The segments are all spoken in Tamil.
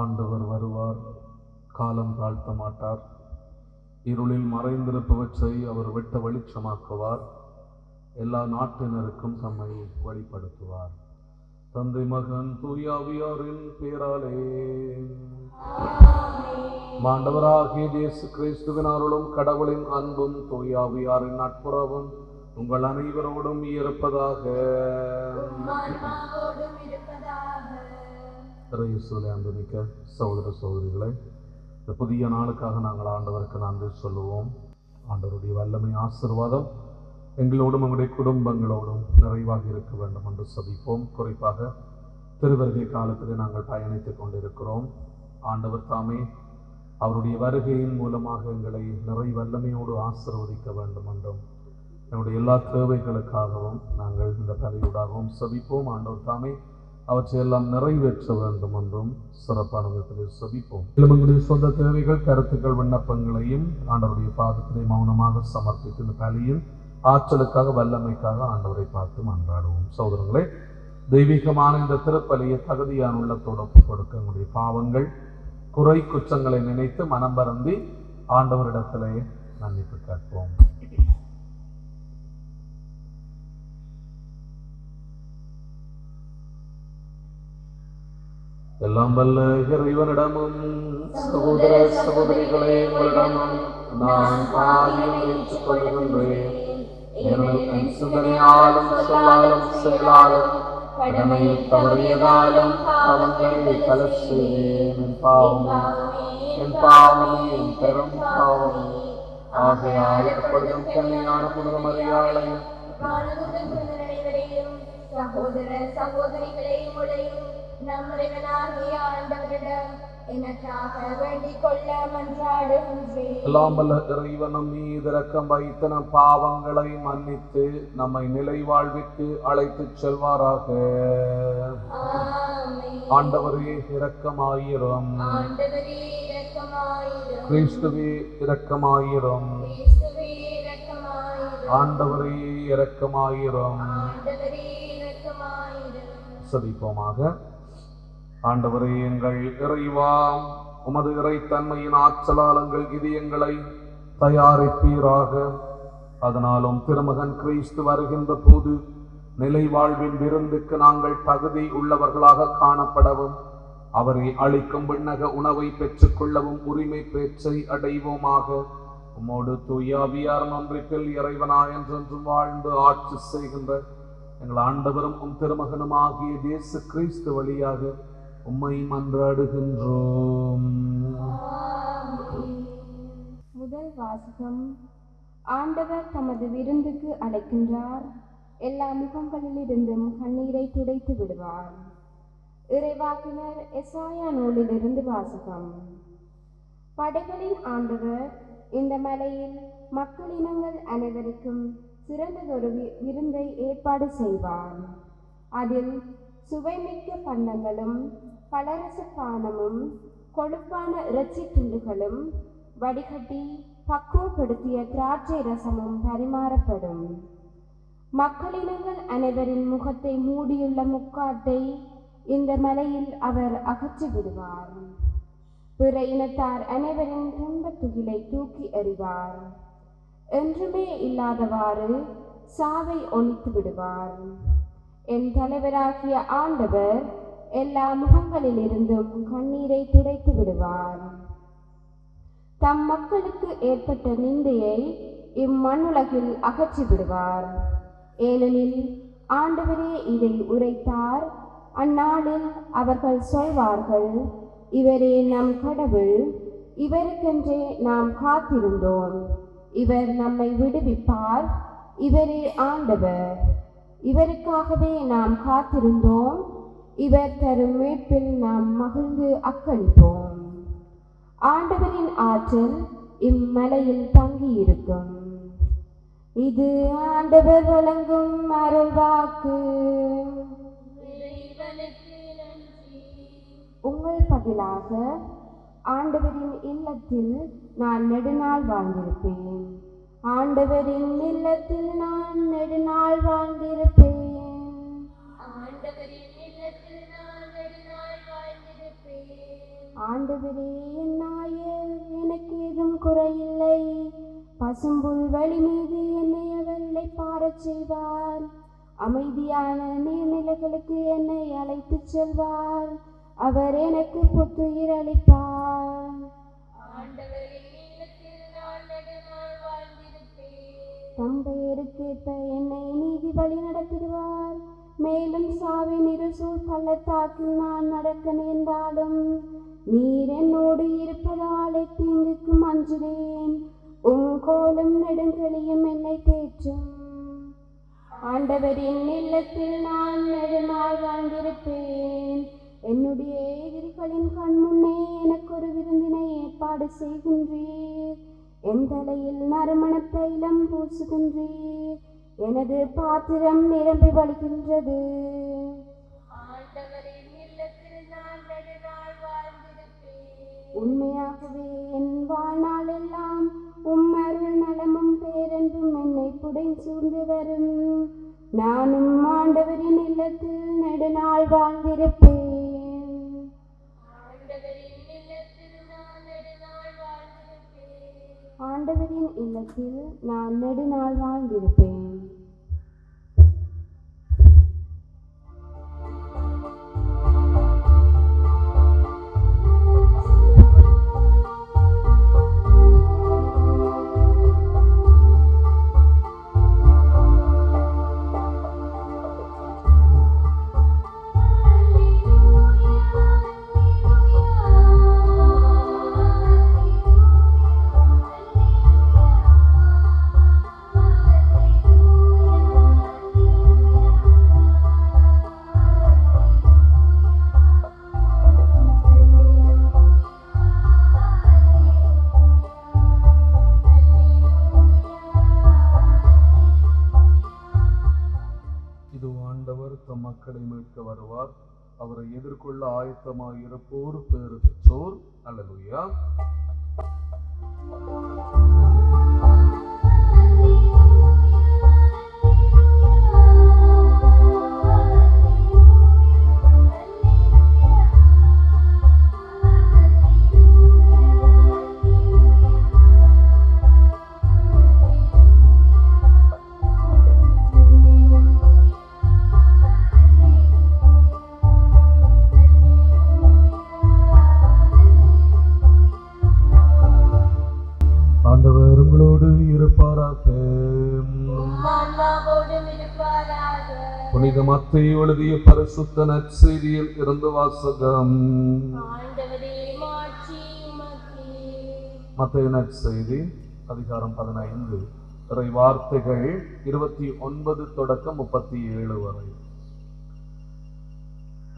ஆண்டவர் வருவார், காலம் தாழ்த்த மாட்டார். இருளில் மறைந்திருப்பவற்றை அவர் வெட்ட வெளிச்சமாக்குவார். எல்லா நாட்டினருக்கும் தம்மை வெளிப்படுத்துவார். தந்தை, மகன், தூய ஆவியாரின் பேராலே. ஆண்டவராகிய இயேசு கிறிஸ்துவின் அருளும் கடவுளின் அன்பும் தூய ஆவியாரின் நட்புறவும் உங்கள் அனைவரோடும் இருப்பதாக. அன்புமிக்க சகோதர சகோதரிகளை, இந்த புதிய நாளுக்காக நாங்கள் ஆண்டவருக்கு நன்றி சொல்லுவோம். ஆண்டவருடைய வல்லமை ஆசீர்வாதம் எங்களோடும் எங்களுடைய குடும்பங்களோடும் நிறைவாக இருக்க வேண்டும் என்று சபிப்போம். குறிப்பாக திருவருகை காலத்தில் நாங்கள் பயணித்துக் கொண்டிருக்கிறோம். ஆண்டவர் தாமே அவருடைய வருகையின் மூலமாக எங்களை நிறை வல்லமையோடு ஆசீர்வதிக்க வேண்டும் என்றும் எங்களுடைய எல்லா தேவைகளுக்காகவும் நாங்கள் இந்த பலியூடாகவும் சபிப்போம். ஆண்டவர் தாமே அவற்றையெல்லாம் நிறைவேற்ற வேண்டும் என்றும் சிறப்பான விதத்தில் சபிப்போம். எங்களுடைய சொந்த தேவைகள், கருத்துக்கள், விண்ணப்பங்களையும் ஆண்டவருடைய பாதத்திலே மௌனமாக சமர்ப்பித்து இந்த பலியின் ஆற்றலுக்காக, வல்லமைக்காக ஆண்டவரை பார்த்து மன்றாடுவோம். சகோதரர்களே, தெய்வீகமான இந்த திருப்பலியை தகுதியான உள்ளத்தோடு ஒப்புக் கொடுக்க எங்களுடைய பாவங்கள், குறை, குற்றங்களை நினைத்து மனம் வருந்தி ஆண்டவரிடத்திலே மன்னிப்பு கேட்போம். எல்லாம் வல்ல இறைவனிடமும் சகோதர சகோதரிகளே உங்களிடமும் நான் பாவியம் ஏற்றுக் கொள்கின்றேன். என் சிந்தனையாலும் சொல்லாலும் செயலாலும் கடமையில் தவறியதாலும் அவங்களை கலசுவேன். என் பாவமே என் பெரும் பாவமே. ஆகையால் எப்பொழுதும் கன்னியான புனித மரியாதையும் சகோதர சகோதரிகளையும் உடையும் நம்முடையவனாகிய ஆண்டவரிடம் எனக்காக வேண்டிக் கொள்ள மன்றாடுகின்றேன். எல்லாம் வல்ல இறைவனும் மீது இரக்கம் வைத்து நம் பாவங்களை மன்னித்து நம்மை நிலை வாழ்விற்கு அழைத்துச் செல்வாராக. ஆண்டவரே இரக்கமாயிரும். கிறிஸ்துவே இரக்கமாயிரும். ஆண்டவரே இரக்கமாயிரும். சபிப்போமாக. ஆண்டவரே எங்கள் இறைவா, உமது இறைத்தன்மையின் ஆற்றலால் எங்கள் இதயங்களை தயாரிப்பீராக. அதனாலும் திருமகன் கிறிஸ்து வருகின்ற போது நிலை வாழ்வின் விருந்துக்கு நாங்கள் தகுதி உள்ளவர்களாக காணப்படவும், அவரை அளிக்கும் விண்ணக உணவை பெற்றுக் கொள்ளவும் உரிமை பேச்சை அடைவோமாக. உம்மோடு தூய ஆவியார் ஒன்றிப்பில் இறைவனாய் என்றென்றும் வாழ்ந்து ஆட்சி செய்கின்ற எங்கள் ஆண்டவரும் உம் திருமகனும் ஆகிய இயேசு கிறிஸ்து வழியாக உம்மை மன்றாடுகின்றோம். முதல் வாசகம். ஆண்டவர் தமது விருந்துக்கு அழைக்கின்றார். எல்லா முகங்களிலிருந்தும் கண்ணீரை துடைத்து விடுவார். இறைவாக்கினர் எசாயா நூலிலிருந்து வாசகம். படைகளின் ஆண்டவர் இந்த மலையில் மக்களினங்கள் அனைவருக்கும் சிறந்ததொரு விருந்தை ஏற்பாடு செய்வார். அதில் சுவைமிக்க பண்டங்களும் பலரச பானமும் கொழுப்பான இறைச்சி துண்டுகளும் வடிகட்டி பக்குவப்படுத்திய திராட்சை ரசமும் பரிமாறப்படும். மக்களினங்கள் அனைவரின் முகத்தை மூடியுள்ள முக்காட்டை இந்த மலையில் அவர் அகற்றி விடுவார். பிற இனத்தார் அனைவரின் துன்பத் துகிலை தூக்கி எறிவார். என்றுமே இல்லாதவாறு சாவை ஒழித்து விடுவார். என் தலைவராகிய ஆண்டவர் எல்லா முகங்களிலிருந்தும் கண்ணீரை துடைத்து விடுவார். தம் மக்களுக்கு ஏற்பட்ட நிந்தையை இம்மண்ணுலகில் அகற்றி விடுவார். ஏனெனில் ஆண்டவரே இதை உரைத்தார். அந்நாளில் அவர்கள் சொல்வார்கள், இவரே நம் கடவுள், இவருக்கென்றே நாம் காத்திருந்தோம். இவர் நம்மை விடுவிப்பார். இவரே ஆண்டவர், இவருக்காகவே நாம் காத்திருந்தோம். இவர் தரும் மீட்பில் நாம் மகிழ்ந்து அக்களிப்போம். ஆண்டவரின் ஆற்றல் இம்மலையில் தங்கியிருக்கும். இது ஆண்டவர் வழங்கும் அருள்வாக்கு. உங்கள் பதிலாக ஆண்டவரின் இல்லத்தில் நான் நெடுநாள் வாழ்ந்திருப்பேன். ஆண்டவரின் இல்லத்தில் நான் நெடுநாள் வாழ்ந்திருப்பேன். ஆண்டவரின் இல்லத்தில் நான் நெடுநாள் வாழ்ந்திருப்பேன். ஆண்டவரே என் நாயர், எனக்கு ஏதும் குறையில்லை. பசும்புல் வழி மீது என்னை அவர் இளைப்பாறச் செய்வார். அமைதியான நீர்நிலைகளுக்கு என்னை அழைத்துச் செல்வார். அவர் எனக்கு புத்துயிர் அளிப்பார். தம் பெயருக்கேற்ப என்னை நீதி வழி நடத்திடுவார். மேலும் சாவின் இருசூழ் பள்ளத்தாக்கில் நான் நடக்க நேர்ந்தாலும் நீர் என்னோடு இருப்பதால் தீங்குக்கும் அஞ்சுவேன். உம் கோலும் நெடுங்கலியும் என்னை தேற்றும். ஆண்டவரின் இல்லத்தில் நான் நெடுநாள் வாழ்ந்திருப்பேன். என்னுடைய எதிரிகளின் கண் முன்னே எனக்கு ஒரு விருந்தினை ஏற்பாடு செய்கின்றீர். என் தலையில் நறுமண தைலம் பூசுகின்றீர். எனது பாத்திரம் நிரம்பி வழிகின்றது. உண்மையாகவே என் வாழ்நாள் எல்லாம் உம் அருள் நலமும் பேரன்பும் என்னை புடை சூழ்ந்து வரும். நானும் ஆண்டவரின் இல்லத்தில் நெடுநாள் வாழ்ந்திருப்பேன். ஆண்டவரின் இல்லத்தில் நான் நெடுநாள் வாழ்ந்திருப்பேன். மக்களை மீட்க வருவார். அவரை எதிர்கொள்ள ஆயத்தமாய் இருப்போர் பேறு பெற்றோர். அல்லேலூயா. புனித மத்தேயு எழுதிய பரிசுத்த நற்செய்தியில் இருந்து வாசகம். மத்தேயு நற்செய்தி அதிகாரம் 15 இறை வார்த்தைகள் 29 தொடக்கம் 37 வரை.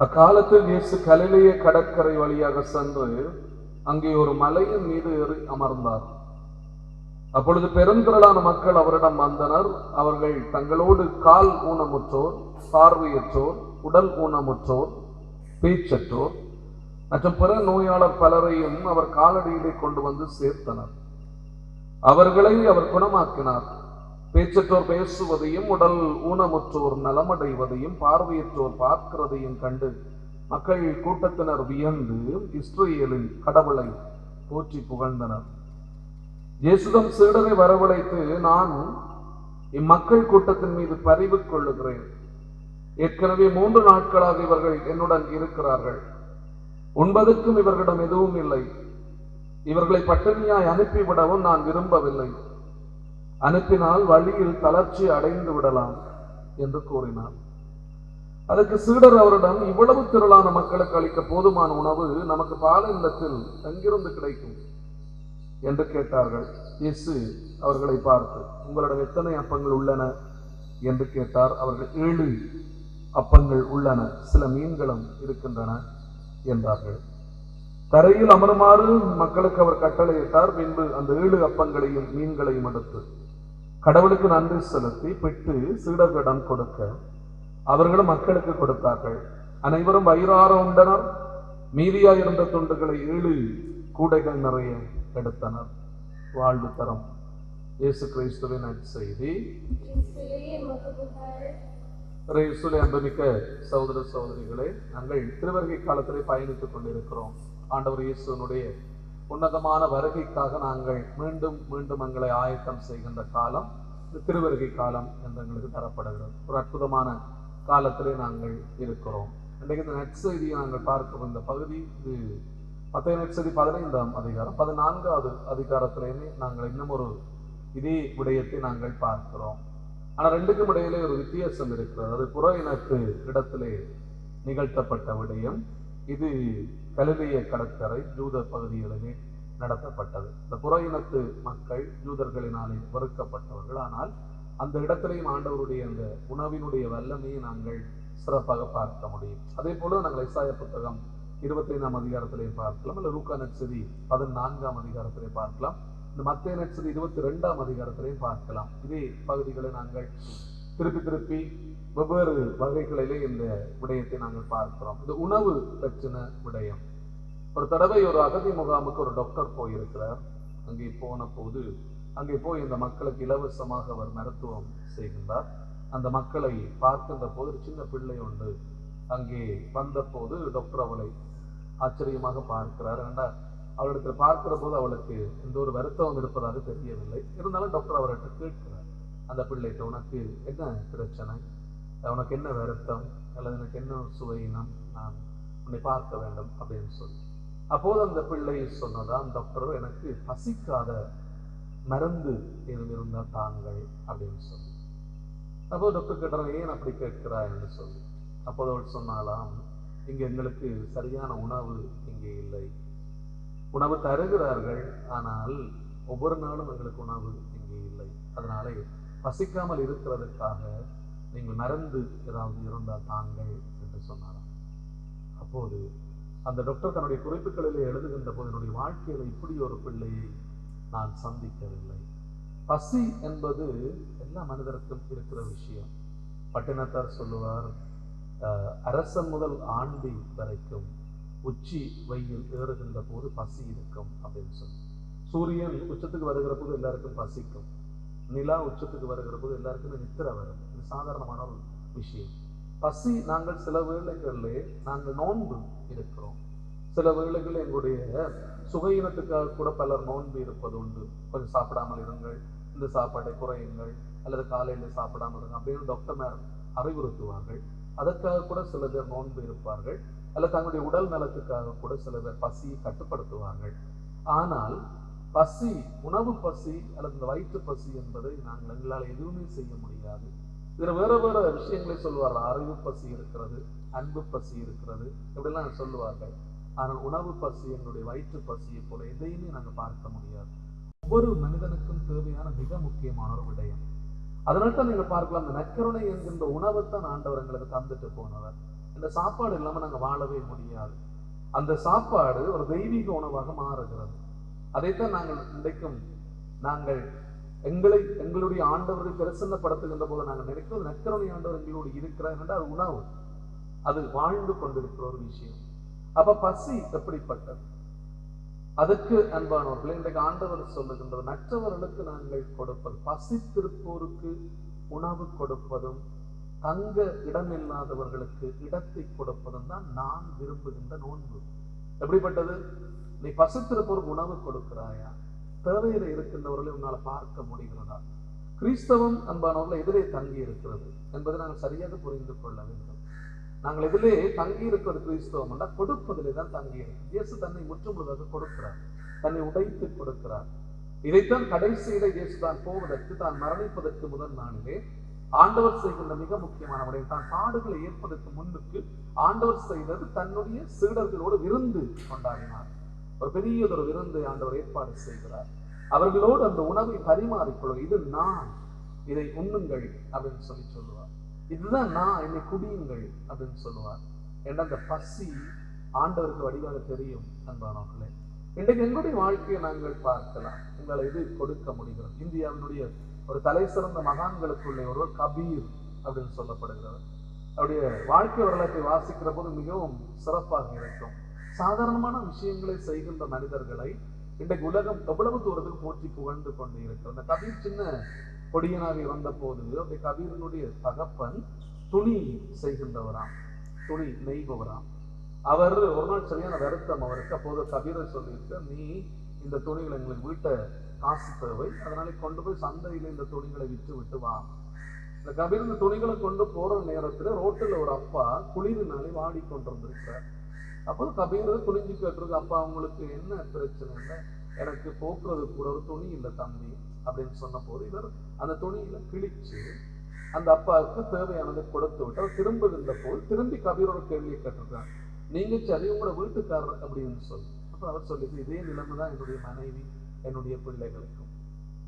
அக்காலத்தில் இயேசு கலிலேய கடற்கரை வழியாக சென்று அங்கே ஒரு மலையின் மீது ஏறி அமர்ந்தார். அப்பொழுது பெருந்திரளான மக்கள் அவரிடம் வந்தனர். அவர்கள் தங்களோடு கால் ஊனமுற்றோர், பார்வையற்றோர், உடல் ஊனமுற்றோர், பேச்சற்றோர் மற்றும் பிற நோயாளர் பலரையும் அவர் காலடியிலே கொண்டு வந்து சேர்த்தனர். அவர்களை அவர் குணமாக்கினார். பேச்சற்றோர் பேசுவதையும், உடல் ஊனமுற்றோர் நலமடைவதையும், பார்வையற்றோர் பார்க்கிறதையும் கண்டு மக்கள் கூட்டத்தினர் வியந்து இஸ்ரவேலின் கடவுளை போற்றி புகழ்ந்தனர். இயேசுதம் சீடரை வரவழைத்து, நான் இம்மக்கள் கூட்டத்தின் மீது பரிவு கொள்ளுகிறேன். ஏற்கனவே 3 நாட்களாக இவர்கள் என்னுடன் இருக்கிறார்கள். உண்பதற்கும் இவர்களிடம் எதுவும் இல்லை. இவர்களை பட்டினியாய் அனுப்பிவிடவும் நான் விரும்பவில்லை. அனுப்பினால் வழியில் தளர்ச்சி அடைந்து விடலாம் என்று கூறினார். அதற்கு சீடர் அவரிடம், இவ்வளவு திரளான மக்களுக்கு அளிக்க போதுமான உணவு நமக்கு பாலைநிலத்தில் எங்கிருந்து கிடைக்கும் என்று கேட்டார்கள். இயேசு அவர்களை பார்த்து, உங்களிடம் எத்தனை அப்பங்கள் உள்ளன என்று கேட்டார். அவர்கள் 7 அப்பங்கள் உள்ளன, சில மீன்களும் இருக்கின்றன என்றார்கள். தரையில் அமருமாறு மக்களுக்கு அவர் கட்டளையிட்டார். பின்பு அந்த 7 அப்பங்களையும் மீன்களையும் எடுத்து கடவுளுக்கு நன்றி செலுத்தி பிட்டு சீடர்களிடம் கொடுக்க அவர்களும் மக்களுக்கு கொடுத்தார்கள். அனைவரும் வயிறார உண்டனர். மீதியாயிருந்த துண்டுகளை 7 கூடைகள் நிறைய எடுத்தனர். வாழ்வு தரம். இயேசு கிறிஸ்துவின் நற்செய்தி. அன்புமிக்க சகோதர சகோதரிகளே, நாங்கள் திருவருகை காலத்திலே பயணித்துக் கொண்டிருக்கிறோம். ஆண்டவர் இயேசுனுடைய உன்னதமான வருகைக்காக நாங்கள் மீண்டும் மீண்டும் எங்களை ஆயத்தம் செய்கின்ற காலம் இந்த திருவருகை காலம் என்று எங்களுக்கு தரப்படுகிறது. ஒரு அற்புதமான காலத்திலே நாங்கள் இருக்கிறோம். இன்றைக்கு இந்த நற்செய்தியை நாங்கள் பார்க்கும் இந்த பகுதி இது மத்தேயு நற்செய்தி 15ஆம் அதிகாரம் 14வது அதிகாரத்திலேயே நாங்கள் இன்னும் ஒரு இதே விடயத்தை நாங்கள் பார்க்கிறோம். ஆனால் ரெண்டுக்கும் இடையிலே ஒரு வித்தியாசம் இருக்கிறது. அது புற இனத்து இடத்திலே நிகழ்த்தப்பட்ட விடயம். இது கலிலேய கடற்கரை யூத பகுதிகளிலே நடத்தப்பட்டது. இந்த புற இனத்து மக்கள் யூதர்களினாலே வெறுக்கப்பட்டவர்கள். ஆனால் அந்த இடத்திலேயும் ஆண்டவருடைய அந்த உணவினுடைய வல்லமையை நாங்கள் சிறப்பாக பார்க்க முடியும். அதே போல நாங்கள் எசாயா புத்தகம் 25ஆம் அதிகாரத்திலே பார்க்கலாம், அல்ல லூக்கா நற்செய்தி 14ஆம் அதிகாரத்திலே பார்க்கலாம், இந்த மத்தேயு நற்செய்தி 22ஆம் அதிகாரத்திலே பார்க்கலாம். இதே பகுதிகளை நாங்கள் திருப்பி திருப்பி வெவ்வேறு வகைகளிலே இந்த விடயத்தை நாங்கள் பார்க்கிறோம். இந்த உணவு பிரச்சனை விடயம். ஒரு தடவை ஒரு அகதி முகாமுக்கு ஒரு டாக்டர் போயிருக்கிறார். அங்கே போன போது அங்கே போய் இந்த மக்களுக்கு இலவசமாக அவர் மருத்துவம் செய்கின்றார். அந்த மக்களை பார்க்கின்ற போது ஒரு சின்ன பிள்ளை உண்டு அங்கே வந்த போது டாக்டர் அவளை ஆச்சரியமாக பார்க்கிறார். ஏன்னா அவளிடத்துல பார்க்கிற போது அவளுக்கு எந்த ஒரு வருத்தம் இருப்பதாக தெரியவில்லை. இருந்தாலும் டாக்டர் அவர்கிட்ட கேட்கிறார், அந்த பிள்ளைகிட்ட, உனக்கு என்ன பிரச்சனை, உனக்கு என்ன வருத்தம், அல்லது எனக்கு என்ன சுவையினம், நான் உன்னை பார்க்க வேண்டும் அப்படின்னு சொல்லி. அப்போது அந்த பிள்ளை சொன்னதான், டாக்டர் எனக்கு பசிக்காத மருந்து எதுவும் இருந்தால் தாங்கள் அப்படின்னு சொல்லி. அப்போது டாக்டர் கேட்டார், ஏன் அப்படி கேட்கிறாய் என்று சொல்லி. அப்போது அவள் சொன்னாலாம், இங்கே எங்களுக்கு சரியான உணவு இங்கே இல்லை. உணவு தருகிறார்கள், ஆனால் ஒவ்வொரு நாளும் எங்களுக்கு உணவு இங்கே இல்லை. அதனாலே பசிக்காமல் இருக்கிறதுக்காக நீங்கள் மருந்து ஏதாவது இருந்தால் தாங்கள் என்று சொன்னாராம். அப்போது அந்த டாக்டர் தன்னுடைய குறிப்புகளிலே எழுதுகின்ற போது, என்னுடைய வாழ்க்கையில இப்படி ஒரு பிள்ளையை நான் சந்திக்கவில்லை. பசி என்பது எல்லா மனிதருக்கும் இருக்கிற விஷயம். பட்டினத்தார் சொல்லுவார், அரசன் முதல் ஆண்டி வரைக்கும் உச்சி வெயில் ஏறுகின்ற போது பசி இருக்கும் அப்படின்னு சொல்லி. சூரியன் உச்சத்துக்கு வருகிற போது எல்லாருக்கும் பசிக்கும். நிலா உச்சத்துக்கு வருகிற போது எல்லாருக்குமே நித்திரை வரும். இது சாதாரணமான ஒரு விஷயம். பசி, நாங்கள் சில வேளைகளிலே நாங்கள் நோன்பு இருக்கிறோம். சில வேளைகளில் எங்களுடைய சுகையினத்துக்காக கூட பலர் நோன்பு இருப்பது உண்டு. கொஞ்சம் சாப்பிடாமல் இருங்கள், இந்த சாப்பாட்டை குறையுங்கள், அல்லது காலையில் சாப்பிடாமல் இருங்க அப்படின்னு டாக்டர் அறிவுறுத்துவார்கள். அதற்காக கூட சில பேர் நோன்பு இருப்பார்கள், அல்லது தங்களுடைய உடல் நலத்துக்காக கூட சில பேர் பசியை கட்டுப்படுத்துவார்கள். ஆனால் பசி, உணவு பசி அல்லது இந்த வயிற்று பசி என்பதை நாங்கள் எங்களால் எதுவுமே செய்ய முடியாது. இதுல வேற வேற விஷயங்களை சொல்லுவார்கள். அறிவு பசி இருக்கிறது, அன்பு பசி இருக்கிறது, இப்படிலாம் சொல்லுவார்கள். ஆனால் உணவு பசி, எங்களுடைய வயிற்று பசியை போல எதையுமே நாங்கள் பார்க்க முடியாது. ஒவ்வொரு மனிதனுக்கும் தேவையான மிக முக்கியமான ஒரு விடயம். அதனால்தான் நீங்க பார்க்கலாம், அந்த நற்கருணை என்கின்ற உணவைத்தான் ஆண்டவர் எங்களுக்கு தந்துட்டு போனவர். இந்த சாப்பாடு இல்லாம நாங்க வாழவே முடியாது. அந்த சாப்பாடு ஒரு தெய்வீக உணவாக மாறுகிறது. அதைத்தான் நாங்கள் இன்றைக்கும் நாங்கள் எங்களுடைய ஆண்டவரை பிரசன்னப்படுத்துகின்ற போது நாங்கள் நினைக்கிறோம், நற்கருணை ஆண்டவர் எங்களோடு இருக்கிறார் என்றால் அது உணவு, அது வாழ்ந்து கொண்டிருக்கிற ஒரு விஷயம். அப்ப பசி எப்படிப்பட்டது? அதுக்கு அன்பானவர்களே, இன்றைக்கு ஆண்டவர் சொல்லுகின்றது, மற்றவர்களுக்கு நாங்கள் கொடுப்பது, பசித்திருப்போருக்கு உணவு கொடுப்பதும் தங்க இடமில்லாதவர்களுக்கு இடத்தை கொடுப்பதும் தான் நான் விரும்புகின்ற நோன்பு. எப்படிப்பட்டது? நீ பசித்திருப்போருக்கு உணவு கொடுக்கிறாயா? தேவையில இருக்கின்றவர்களை உன்னால பார்க்க முடிகிறதா? கிறிஸ்தவம் அன்பானவர்கள் எதிலே தங்கி இருக்கிறது என்பதை நாங்கள் சரியாக புரிந்து கொள்ள வேண்டும். நாங்கள் எதிலே தங்கி இருக்கிறது கிறிஸ்தவம் என்றால் கொடுப்பதிலே தான் தங்கி இருக்கு. இயேசு தன்னை முற்றுமுழுதாக கொடுக்கிறார், தன்னை உடைத்து கொடுக்கிறார். இதைத்தான் கடைசியில இயேசு தான் போவதற்கு, தான் மரணிப்பதற்கு முதல் நாளிலே ஆண்டவர் செய்கின்ற மிக முக்கியமான விடயம், தான் பாடுகளை ஏற்பதற்கு முன்னுக்கு ஆண்டவர் செய்தது தன்னுடைய சீடர்களோடு விருந்து கொண்டாடினார். ஒரு பெரியதொரு விருந்தை ஆண்டவர் ஏற்பாடு செய்கிறார். அவர்களோடு அந்த உணவை பரிமாறிக்கொள்ளும். இது நான், இதை உண்ணுங்கள் அப்படின்னு சொல்லி சொல்லுவார். இதுதான் நான், என்னை குடியுங்கள் அப்படின்னு சொல்லுவார். ஏன்னா அந்த பசி ஆண்டவருக்கு வடிவாக தெரியும். அன்பானவர்களே, இன்றைக்கு எங்களுடைய வாழ்க்கையை நாங்கள் பார்க்கலாம். உங்களை இது கொடுக்க முடிகிறது. இந்தியாவினுடைய ஒரு தலை சிறந்த மகான்களுக்குள்ளே ஒருவர் கபீர் அப்படின்னு சொல்லப்படுகிறவர். அவருடைய வாழ்க்கை வரலாற்றை வாசிக்கிற போது மிகவும் சிறப்பாக இருக்கும். சாதாரணமான விஷயங்களை செய்கின்ற மனிதர்களை இன்றைக்கு உலகம் எவ்வளவு தூரத்துக்கு போற்றி புகழ்ந்து கொண்டு இருக்கிறது. அந்த கபீர் சின்ன கொடியனாக வந்த போது அப்படி கபீரனுடைய தகப்பன் துணி செய்கின்றவராம், துணி நெய்பவராம். அவர் ஒரு நாள் சரியான வருத்தம் அவருக்கு. அப்போது கபீரை சொல்லியிருக்க, நீ இந்த துணிகளை எங்களுக்கு வீட்டை காசு தேவை, அதனால கொண்டு போய் சந்தையில இந்த துணிகளை விற்று விட்டு வா. இந்த கபீர் இந்த துணிகளை கொண்டு போற நேரத்துல ரோட்டுல ஒரு அப்பா குளிரினாலே வாடி கொண்டிருந்திருக்கிறார். அப்போது கபீர் குளிஞ்சு கேட்டிருக்கு, அப்பா உங்களுக்கு என்ன பிரச்சனை இல்லை, எனக்கு போக்குறது கூட ஒரு துணி இல்லை தம்பி அப்படின்னு சொன்ன போது இவர் அந்த துணியில கிழிச்சு அந்த அப்பாவுக்கு தேவையானதை கொடுத்து விட்டு அவர் திரும்புகின்ற போது திரும்பி கபீரோட கேள்வியை கேட்டிருக்கார், நீங்க சரி உங்களோட வீட்டுக்காரர் அப்படின்னு சொல்லி. அப்ப அவர் சொல்லிட்டு, இதே நிலைமை தான் என்னுடைய மனைவி என்னுடைய பிள்ளைகளுக்கும்.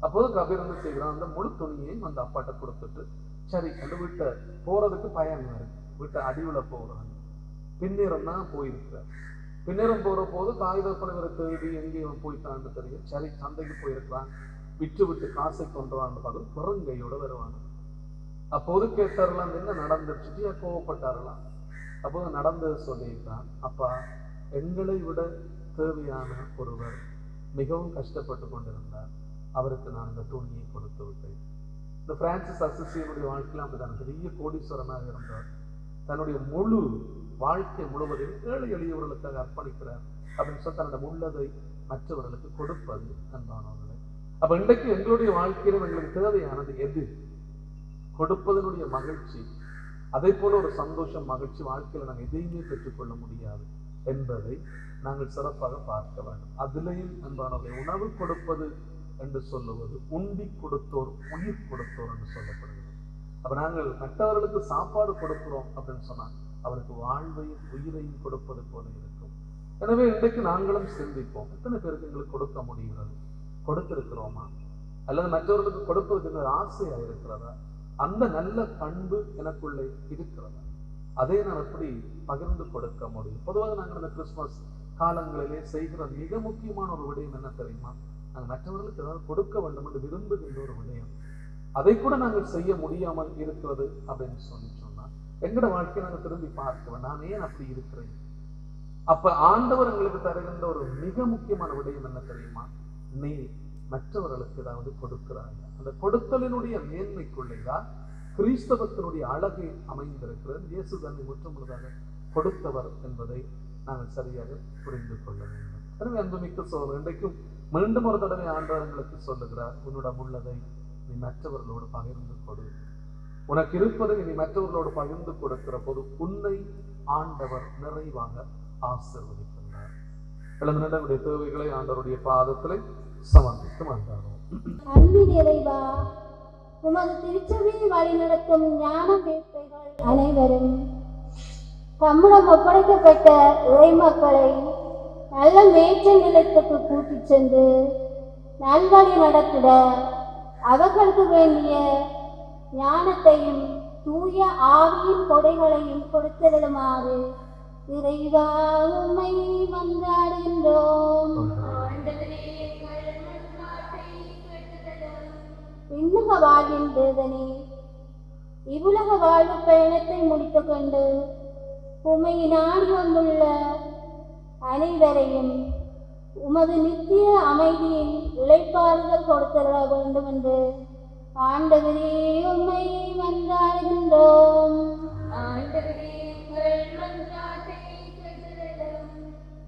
அப்போது கபீர் என்ன செய்கிறான், அந்த முழு துணியையும் அந்த அப்பாட்ட கொடுத்துட்டு சரி அந்த வீட்டை போறதுக்கு பயன் இருக்கு, வீட்டை அடிவுல போகிறாங்க. பின்னேறம் தான் போயிருக்கிறார். பின்னேறம் போற போது காகிதப்பனை இவரை தேடி எங்கேயும் போயிட்டான்னு தெரியும். சரி சந்தைக்கு போயிருக்கிறான், விற்று விட்டு காசை கொண்டுவான்னு பார்த்து பெருங்கையோட வருவாங்க. அப்போது கேட்டாரலாம், என்ன நடந்துருச்சு, கோவப்பட்டாரலாம். அப்போது நடந்தது சொல்லியிருக்கான், அப்பா எங்களை விட தேவையான ஒருவர் மிகவும் கஷ்டப்பட்டு கொண்டிருந்தார், அவருக்கு நான் இந்த துணியை கொடுத்து விட்டேன். இந்த பிரான்சிஸ் அசிசியனுடைய வாழ்க்கையில் அப்படிதான் பெரிய கோடீஸ்வரனாக இருந்தார். தன்னுடைய முழு வாழ்க்கை முழுவதும் ஏழை எளியவர்களுக்காக அர்ப்பணிக்கிறார் அப்படின்னு சொல்லி தன்னுடைய உள்ளதை மற்றவர்களுக்கு கொடுப்பது அன்பானவர்களே. அப்ப இன்றைக்கு எங்களுடைய வாழ்க்கையிலும் எங்களுக்கு தேவையானது எது? கொடுப்பதனுடைய மகிழ்ச்சி, அதே போல ஒரு சந்தோஷம் மகிழ்ச்சி வாழ்க்கையில நாங்கள் எதையுமே பெற்றுக்கொள்ள முடியாது என்பதை நாங்கள் சிறப்பாக பார்க்க வேண்டும். அதிலையும் அன்பானவர்களை உணவு கொடுப்பது என்று சொல்லுவது உண்டி கொடுத்தோர் உயிர் கொடுத்தோர் என்று சொல்லப்படுகிறது. அப்ப நாங்கள் மற்றவர்களுக்கு சாப்பாடு கொடுக்கிறோம் அப்படின்னு சொன்னால் அவருக்கு வாழ்வையும் உயிரையும் கொடுப்பது போல இருக்கும். எனவே இன்றைக்கு நாங்களும் சிந்திப்போம், எத்தனை பேருக்கு எங்களுக்கு கொடுக்க முடிகிறது? கொடுத்திருக்கிறோமா? அல்லது மற்றவர்களுக்கு கொடுப்பதற்கு ஆசையா இருக்கிறதா? அந்த நல்ல பண்பு எனக்குள்ளே இருக்கிறதா? அதை நான் எப்படி பகிர்ந்து கொடுக்க முடியும்? பொதுவாக நாங்கள் இந்த கிறிஸ்துமஸ் காலங்களிலே செய்கிற மிக முக்கியமான ஒரு விடயம் என்ன தெரியுமா? நாங்கள் மற்றவர்களுக்கு ஏதாவது கொடுக்க வேண்டும் என்று விரும்புகின்ற ஒரு விடயம். அதை கூட நாங்கள் செய்ய முடியாமல் இருக்கிறது அப்படின்னு சொன்னா எங்களோட வாழ்க்கையை நாங்கள் திரும்பி பார்க்கிறோம், நான் ஏன் அப்படி இருக்கிறேன்? அப்ப ஆண்டவர் எங்களுக்கு தருகின்ற ஒரு மிக முக்கியமான விடயம் என்ன தெரியுமா? நீ மற்றவர்களுக்கு ஏதாவது கொடுக்கிறாய். அந்த கொடுத்தலினுடைய மேன்மைக்குள்ளேதான் கிறிஸ்தவத்தினுடைய அழகை அமைந்திருக்கிறது. இயேசு தன்னை முற்றுமுழுதாக கொடுத்தவர் என்பதை நாங்கள் சரியாக புரிந்து கொள்ள வேண்டும். எனவே அன்புமிக்க சோழர், இன்றைக்கும் மீண்டும் ஒரு தடவை ஆண்டவர் எங்களுக்கு சொல்லுகிறார், உன்னிடம் உள்ளதை நீ மற்றவர்களோடு பகிர்ந்து கொடு. உனக்கு இருப்பதை நீ மற்றவர்களோடு பகிர்ந்து கொடுக்கிற போது உன்னை ஆண்டவர் நிறைவாக ஆசீர்வதிக்கின்றார். இளந்தனுடைய தேவைகளை ஆண்டவருடைய பாதத்திலே சமர்ப்பித்து மாட்டாரோ. அன்பு நிறைவா, உமது திருச்சபையை வழிநடத்தும் ஞான வேட்டைகள் அனைவரும் தம்மிடம் ஒப்படைக்கப்பட்ட இறை மக்களை நல்ல மேற்ற நிலையத்துக்கு கூட்டிச் சென்று நல்வழி நடத்திட அவர்களுக்கு வேண்டிய ஞானத்தையும் தூய ஆவியின் கொடைகளையும் கொடுத்திடுமாறு இறைவா உம்மை மன்றாடுகின்றோம். விண்ணுக வாழ்வின் தேவனே, இவ்வுலக வாழ்வு பயணத்தை முடித்துக் கொண்டு உம்மை நாடி வந்துள்ள அனைவரையும் உமது நித்திய அமைதியில் இளைப்பாறுதல் கொடுத்திட வேண்டும் என்று ஆண்டவரே உம்மை மன்றாடுகின்றோம்.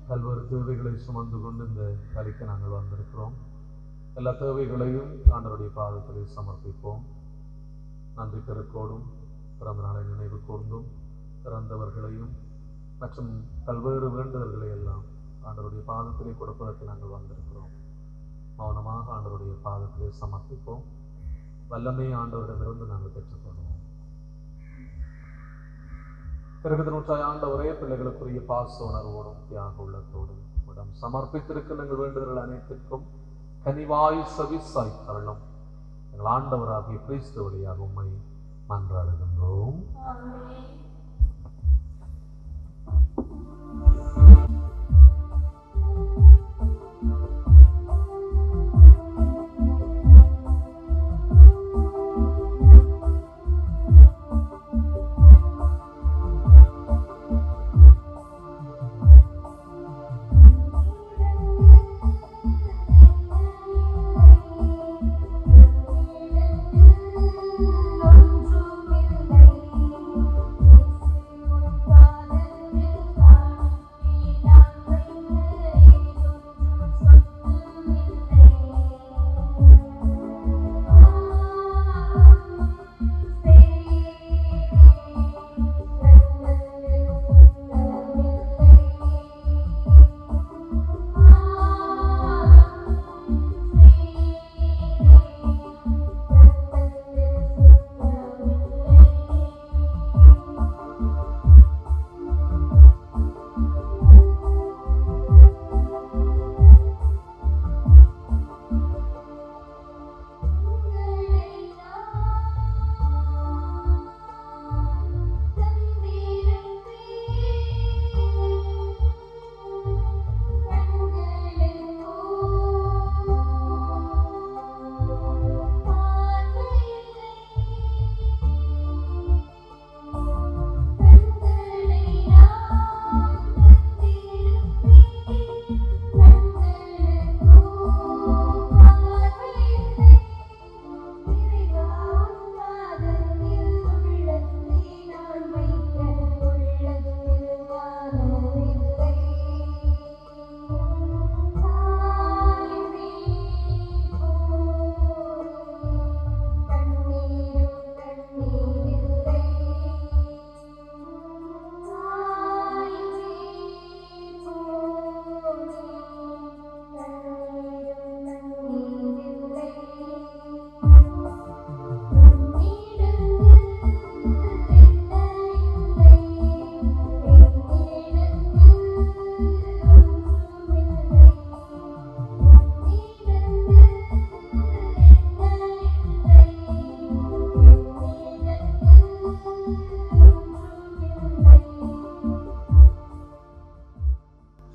பல்வேறு தேவைகளை சுமந்து கொண்டு இந்த பலிக்கு நாங்கள் வந்திருக்கிறோம். எல்லா தேவைகளையும் ஆண்டவருடைய பாதத்திலே சமர்ப்பிப்போம். நன்றி பெருக்கோடும் பிறந்த நாளை நினைவு கூர்ந்தும் பிறந்தவர்களையும் மற்றும் பல்வேறு வேண்டுதல்களை எல்லாம் ஆண்டவருடைய பாதத்திலே கொடுப்பதற்கு நாங்கள் வந்திருக்கிறோம். மௌனமாக ஆண்டவருடைய பாதத்திலே சமர்ப்பிப்போம். வல்லமை ஆண்டவரிடமிருந்து நாங்கள் பெற்றுக்கொள்வோம். பிறகு நூற்றாய் ஆண்டவரே, பிள்ளைகளுக்குரிய பாச உணர்வோடும் தியாக உள்ளத்தோடும் இடம் சமர்ப்பித்திருக்க நாங்கள் வேண்டுதல்கள் அனைத்திற்கும் கனிவாய் சவிசாய் தருளும். எங்கள் ஆண்டவராகிய கிறிஸ்து வழியாக உம்மை மன்றாடுகின்றோம்.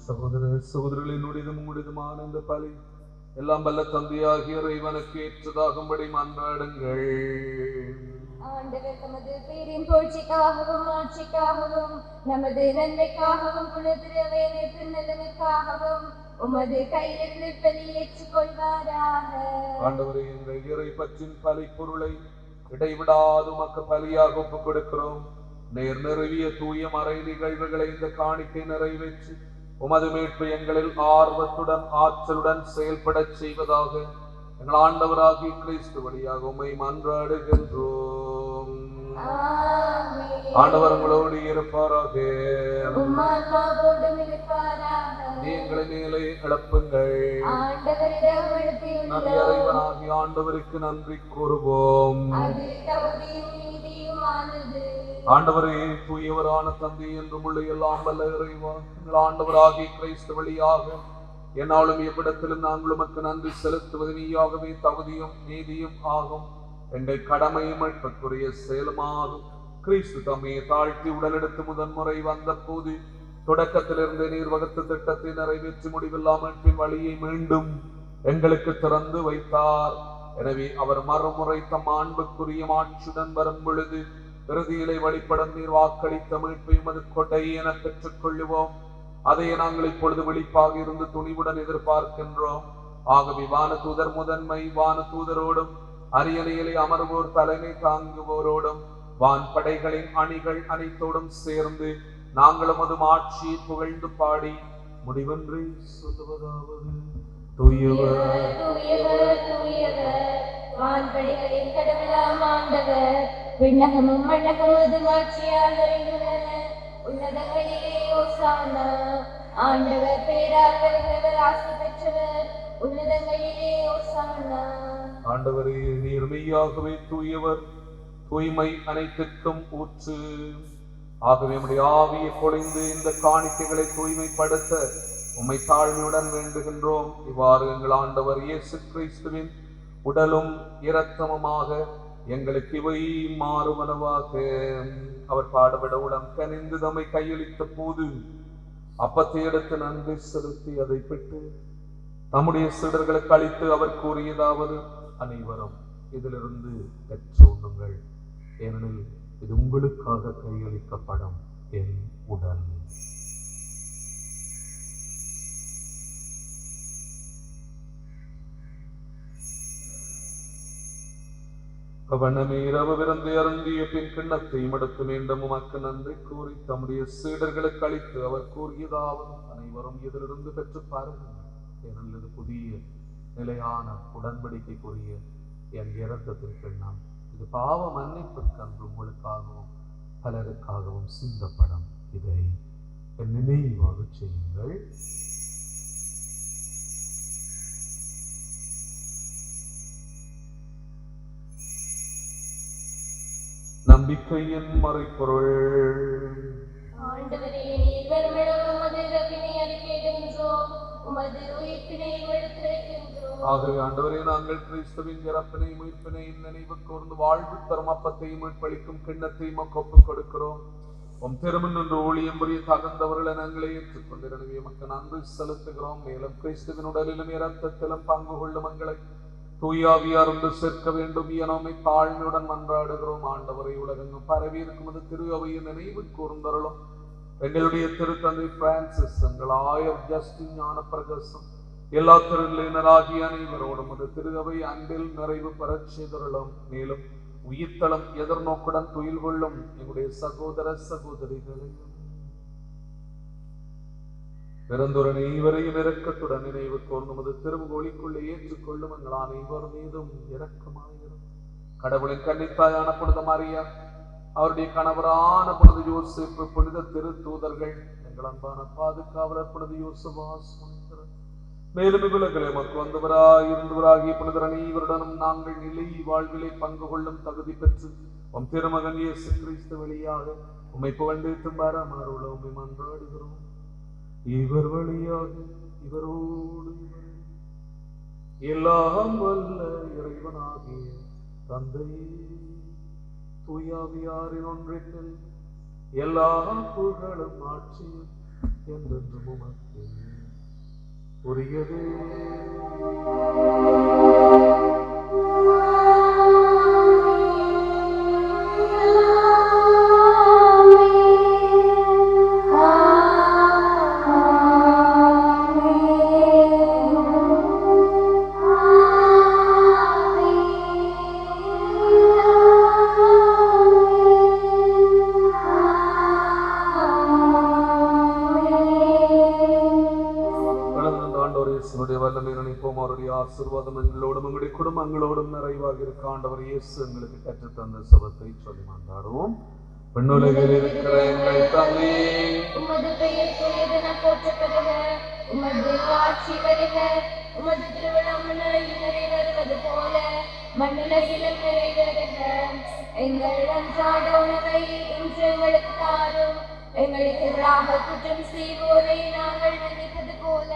சகோதர சகோதரிகளினுடையதும் உங்களுடையதுமான இந்த பலி எல்லாம் வல்ல தந்தையாகிய இறைவனுக்கு ஏற்றதாகும்படி மன்றாடுங்கள். ஆண்டவர் தமது பேரின் புகழ்ச்சிக்காகவும் ஆட்சிக்காகவும் நமது நன்மைக்காகவும் குலத்திரவேனின் நலனுக்காகவும் உமது கையிலிருந்து பலி ஏற்றுக்கொள்வாராக. ஆண்டவரே, எங்கள் இறை பற்றின் பலி பொருளை இடைவிடாது உமக்கு பலியாக ஒப்புக் கொடுக்கிறோம். நேர் நிறுவிய தூய மறை நிகழ்வுகளை இந்த காணிக்கை நிறைவேற்றி உமது மீட்பு எங்களில் ஆர்வத்துடன் ஆற்றலுடன் செயல்பட செய்வதாக எங்கள் ஆண்டவராகிய கிறிஸ்து வழியாக உம்மை மன்றாடுகின்றோம். ஆண்டவர் உங்களோடு இருப்பாராக. எங்களை மேலே எழுப்புங்கள். நம் இறைவனாகிய ஆண்டவருக்கு நன்றி கூறுவோம். ஆண்டவரே, தூயவரான தந்தை என்றும் உள்ள எல்லாம் வல்ல இறைவா, எங்கள் ஆண்டவராகிய கிறிஸ்து வழியாக என்னாலும் எவ்விடத்திலும் நாங்கள் உமக்கு நன்றி செலுத்துவது நீயாகவே தகுதியும் நீதியும் ஆகும். எங்கள் கடமையும் மீட்புக்குரிய செயலுமாகும். கிறிஸ்து தம்மையை தாழ்த்தி உடலெடுத்து முதன்முறை வந்த போது தொடக்கத்திலிருந்து நீர் வகுத்த திட்டத்தை நிறைவேற்றி முடிவில்லாமல் வழியை மீண்டும் எங்களுக்கு திறந்து வைத்தார். எனவே அவர் மறுமுறை தம் அன்புக்குரிய மாட்சியுடன் வரும் பொழுது இறுதியிலே வழிபடும் நீர் வாக்களித்த மீட்பை உமது கொடை என பெற்றுக் கொள்ளுவோம். அதையே நாங்கள் இப்பொழுது விழிப்பாக இருந்து துணிவுடன் எதிர்பார்க்கின்றோம். ஆகவே வானதூதர் முதன்மை வானதூதரோடும் அரியணையிலே அமர்வோர் தலைமை தாங்குவோரோடும் வான் படைகளின் அணிகள் அனைத்தோடும் சேர்ந்து நாங்களும் அது ஆட்சியை புகழ்ந்து பாடி முடிவென்று சொல்லுவதாவது: தூயவர் தூயவர் தூயவர், வான்படைகளின் கடவுளாம் ஆண்டவர், விண்ணகமும் மண்ணகமும் ஆட்சியால் நிறைந்துள்ளன. உன்னதங்களிலே ஓசானா. ஆண்டவர் பேரால் வருகிறவர் ஆசி பெற்றவர். உன்னதங்களிலே ஓசானா. ஆண்டவரே, நீர் மெய்யாகவே தூயவர், தூய்மை அனைத்திற்கும் ஊற்று. ஆகவே நம்முடைய ஆவியை பொழிந்து இந்த காணிக்கைகளை தூய்மைப்படுத்த உம்மை தாழ்மையுடன் வேண்டுகின்றோம். இவ்வாறு எங்கள் ஆண்டவர் இயேசு கிறிஸ்துவின் உடலும் இரத்தமுமாக எங்களுக்கு இவை மாறுவனவாக. அவர் பாடுபட உடம் கனிந்து தம்மை கையளித்த போது அப்பத்தை எடுத்து நன்றி செலுத்தி அதை பெற்று தம்முடைய சீடர்களுக்கு அளித்து அவர் கூறியதாவது: அனைவரும் இதிலிருந்து பெற்று உண்ணுங்கள், ஏனெனில் இது உங்களுக்காக கையளிக்கப்படும் என் உடல். அவனமே இரவு விருந்து அருந்திய பின் கிண்ணத்தை மடுத்து மீண்டும் உமக்கு நன்றி கூறி தம்முடைய சீடர்களுக்கு அளித்து அவர் கூறியதாவது: அனைவரும் இதிலிருந்து பெற்று பாருங்கள், ஏனெனில் இது புதிய நிலையான உடன்படிக்கைக்குரிய என் இரத்தத்தின் கிண்ணம். இது பாவ மன்னிப்பிற்கன்று உங்களுக்காகவும் பலருக்காகவும் சிந்தப்படும். இதை என் நினைவாக செய்யுங்கள். நம்பிக்கையின் மறைப்பொருள். ஆண்டவரே, நீர் வருமிடம் உமது இறப்பினை அறிக்கையிடுகின்றோம், உமது உயிர்ப்பினை எடுத்துரைக்கின்றோம். ஆகவே ஆண்டவரே, நாங்கள் கிறிஸ்துவின் இறப்பினை மீட்பினை நினைவு கூர்ந்து வாழ்வு தரும் அப்பத்தையும் மீட்பளிக்கும் கிண்ணத்தையும் ஒப்புக் கொடுக்கிறோம். உம் திருமண் என்று ஊழியம் புரிய தகுந்தவர்களை நாங்களே ஏற்றுக்கொண்டு எனவே உமக்கு நன்றி செலுத்துகிறோம். மேலும் கிறிஸ்துவின் உடலிலும் இரத்தத்திலும் பங்கு கொள்ளும் எங்களை தூயாவியார் ஒன்று சேர்க்க வேண்டும் என நம்மை தாழ்மையுடன் மன்றாடுகிறோம். ஆண்டவரை உலகெங்கும் பரவி இருக்கும் அது திரு அவையின் நினைவு கூர்ந்தருளும். எங்களுடைய திருத்தந்தை பிரான்சிஸ், எங்கள் ஆயர் ஜஸ்டின் ஞான பிரகாசம், எல்லா திருநிலையினராகிய அனைவரோடும் அது திரு அவை அன்பில் நிறைவு பெறச் செய்தருளும். மேலும் உயிர்த்தளம் எதிர்நோக்குடன் துயில் கொள்ளும் எங்களுடைய சகோதர சகோதரிகளையும் பிறந்தொரு அனைவரையும் இரக்கத்துடன் நினைவு கூர்ந்து திருமுகொழிக்குள்ளே ஏற்றுக்கொள்ளும் எங்கள் அனைவர் மீதும் இரக்கமாயிரும். கடவுளின் கன்னித்தாயான புனித மரியா, அவருடைய கணவரான புனித யோசேப்பு, புனித திரு தூதர்கள், எங்கள் அன்பான பாதுகாவலர் புனித யோசபாஸ், மேலும் இவ்வுலகிலே மக்கு வந்தவராகிய புனிதர் அனைவருடனும் நாங்கள் நிலை வாழ்விலை பங்கு கொள்ளும் தகுதி பெற்று உம் திருமகன் இயேசு கிறிஸ்து வழியாக உம்மை புகழ்ந்து தும்பாராமாறுள்ள உம்மை மன்றாடுகிறோம். இவர் வழியாக இவரோடு எல்லாம் வல்ல இறைவனாகிய தந்தையே, தூயாவியாரின் ஒன்றிற்கில் எல்லா புகழும் ஆட்சியும் என்றென்றும் உமக்கு உரியதே. வல்லமை நினைப்போம். அவருடைய ஆசீர்வாதம் எங்களோடும் எங்களுடைய குடும்பங்களோடும் நிறைவாக இருக்க ஆண்டவர் இயேசு எங்களுக்கு கற்றுத்தந்த சுபத்தை சொல்லி மன்றாடுவோம். பெண்ணுலகில் இருக்கிற எங்கள் தந்தையே, உமது பெயர் தூயதென போற்றப்படுக, உமது ஆட்சி வருக, உமது திருவிழம் மண்ணுலகில் நிறைவேறுவது போல மண்ணுலகிலும் நிறைவேறுக. எங்கள் அன்றாட உணவை இன்று எங்களுக்கு தாரும். எங்களுக்கு எதிராக குற்றம் செய்வோரை நாங்கள் மன்னிப்பது போல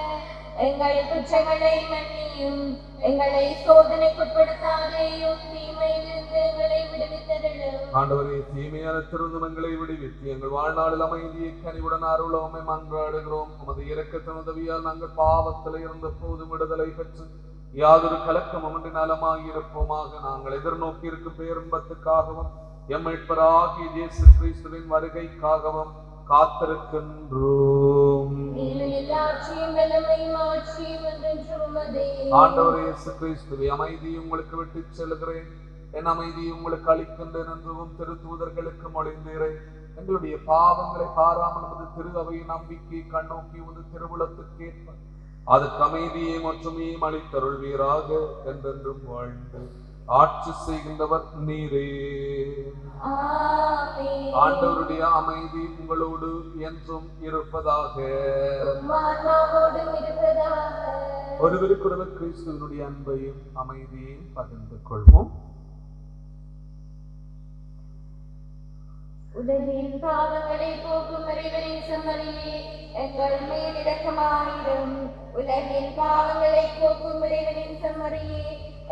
எங்கள் குற்றங்களை மன்னியும். எங்களை சோதனைக்குட்படுத்தாதேயும், தீமையிலிருந்து எங்களை விடுவித்தருளும். ஆண்டவரே, தீமையானத்திலிருந்து எங்களை விடுவித்து எங்கள் வாழ்நாளில் அமைதியை கனிவுடன் அருளோமை மன்றாடுகிறோம். உமது இரக்கத்தின் உதவியால் நாங்கள் பாவத்தில் இருந்த போது விடுதலை பெற்று யாதொரு கலக்கமுமின்றி நலமாகி இருப்போமாக. நாங்கள் எதிர்நோக்கி இருக்கும் பேரின்பத்துக்காகவும் எம்மீட்பராகிய இயேசு கிறிஸ்துவின் வருகைக்காகவும் காத்திருக்கின்றோம். ஆண்டவரே இயேசு கிறிஸ்துவே, அமைதியை உங்களுக்கு விட்டு செல்கிறேன், என் அமைதியை உங்களுக்கு அளிக்கின்றேன் என்றும் திருத்தூதர்களுக்கு மொழிந்தீரேன். எங்களுடைய பாவங்களை பாராமல் உமது திரு அவையின் நம்பிக்கை கண்ணோக்கி உமது திருவுளத்துக்கேற்ப அதற்கு அமைதியை மற்றுமையும் அளித்தருள்வீராக. என்றென்றும் வாழ்ந்து ஆட்சி செய்கின்றவர் நீரே. ஆண்டவருடைய அமைதி உங்களோடு என்றும் இருப்பதாக. ஒருவருக்கொருவர் கிறிஸ்துவினுடைய அன்பையும் அமைதியையும் பகிர்ந்து கொள்வோம். உலகின் பாவங்களை போக்கும் இறைவனின் செம்மறியே, எங்கள் மேல் இரக்கமாயிரும். உலகின் பாவங்களை போக்கும் இறைவனின் செம்மறியே,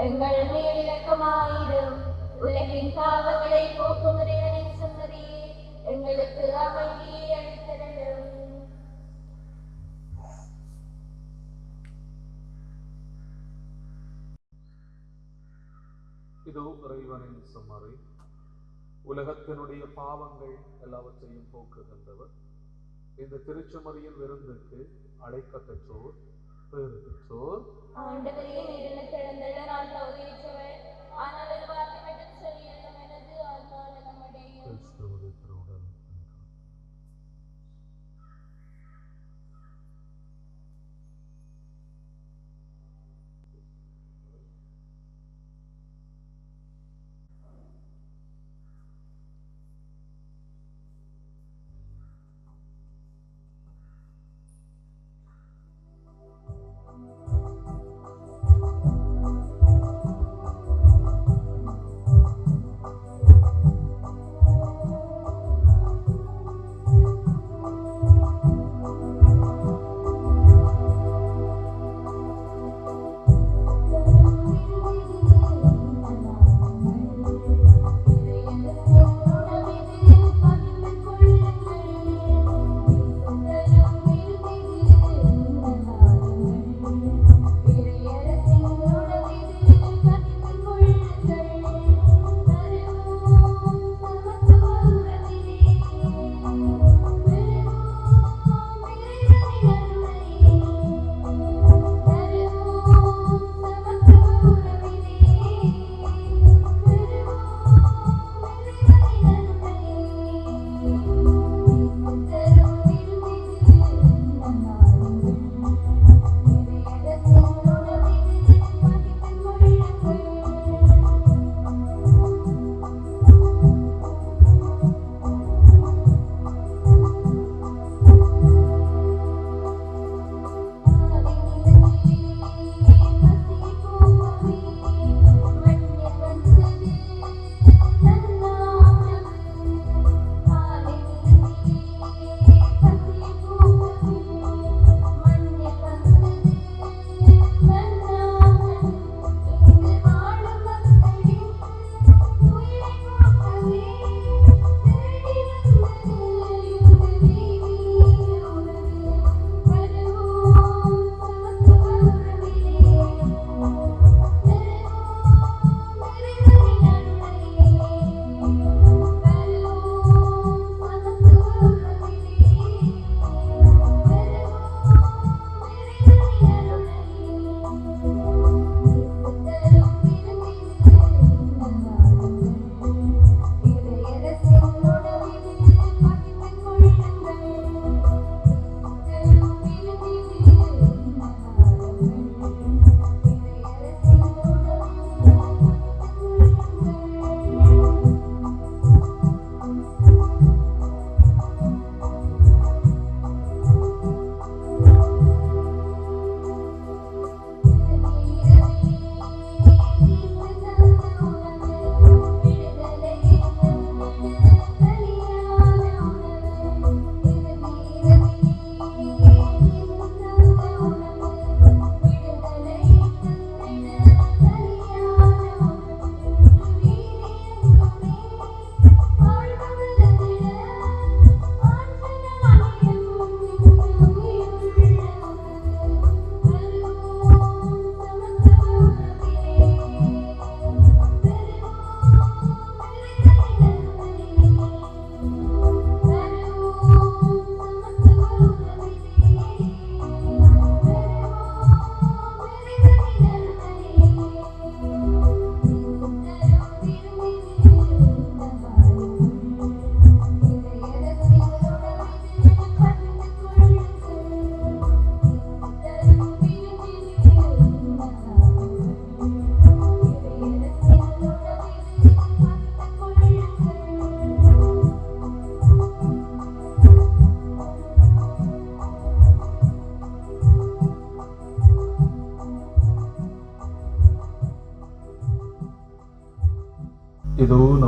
எங்கள் மேல் இரக்கமாயிரும். உலகின் பாவங்களை போக்கும் இறைவனின் செம்மறியே, எங்களுக்கு அமைதியை அளித்தருளும். இதோ இறைவனின் செம்மறி, உலகத்தினுடைய பாவங்கள் எல்லாவற்றையும் போக்குகின்றவர். இந்த திருச்செம்மறியின் விருந்துக்கு அழைக்கப்பெற்றோர் பேறு பெற்றோர். ஆண்டவரே, நீரில் திறந்தள்ள நான் தகுதியற்றவர், ஆனால் ஒரு வார்த்தை மட்டும் சொல்லியல்லும் எனது ஆத்மா நலமடையும். கிறிஸ்துவுடைய திருவுடல்.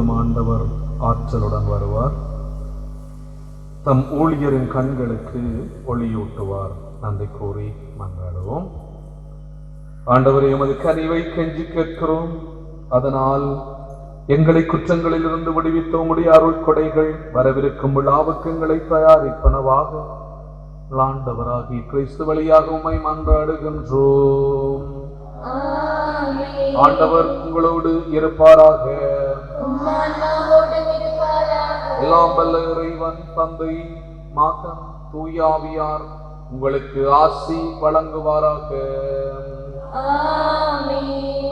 நம் ஆண்டவர் ஆற்றலுடன் வருவார். தம் ஊழியரின் கண்களுக்கு ஒளியூட்டுவார். நன்றி கூறி மன்றாடுவோம். ஆண்டவரே, எமது கனிவை கெஞ்சி கேட்கிறோம். அதனால் எங்களை குற்றங்களில் இருந்து விடுவித்த உம்முடைய அருள் கொடைகள் வரவிருக்கும் விழாவுக்கு எங்களை தயாரிப்பனவாக ஆண்டவராகி கிறிஸ்து வழியாக உம்மை மன்றாடுகின்றோம். ஆண்டவர் உங்களோடு இருப்பாராக. எல்லாம் வல்ல இறைவன் தந்தை, மகன், தூய ஆவியார் உங்களுக்கு ஆசி வழங்குவாராக.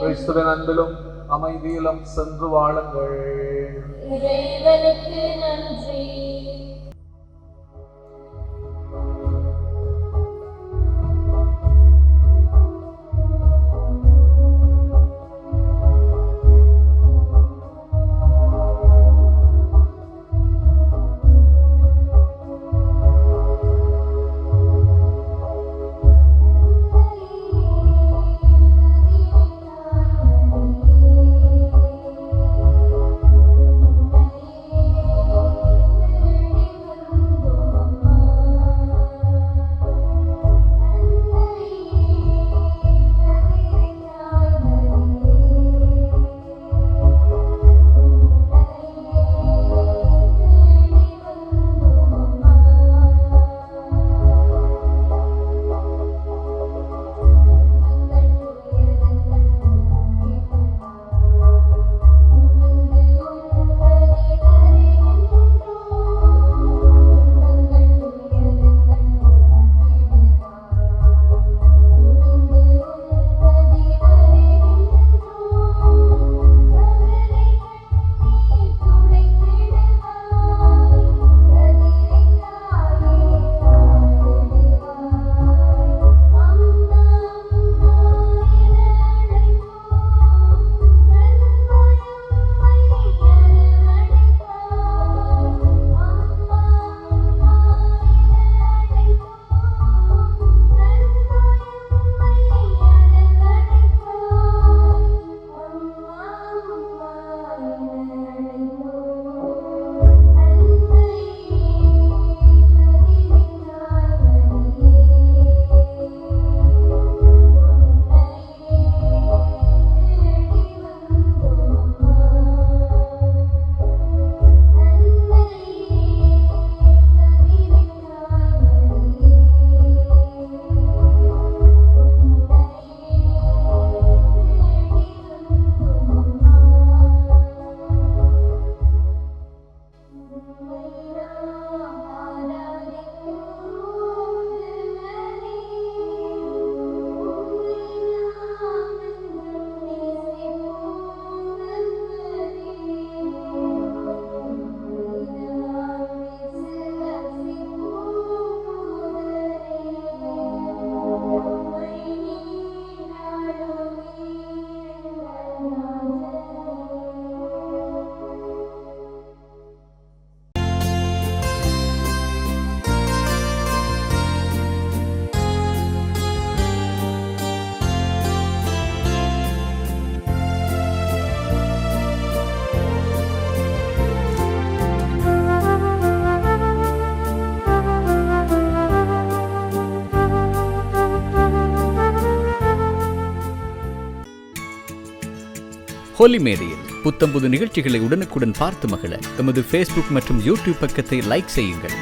கிறிஸ்துவின் அன்பிலும் அமைதியிலும் சென்று வாழுங்கள். இறைவனுக்கு நன்றி. ஹோலி மேடையில் புத்தம்புது நிகழ்ச்சிகளை உடனுக்குடன் பார்த்து மகிழ எமது ஃபேஸ்புக் மற்றும் யூடியூப் பக்கத்தை லைக் செய்யுங்கள்.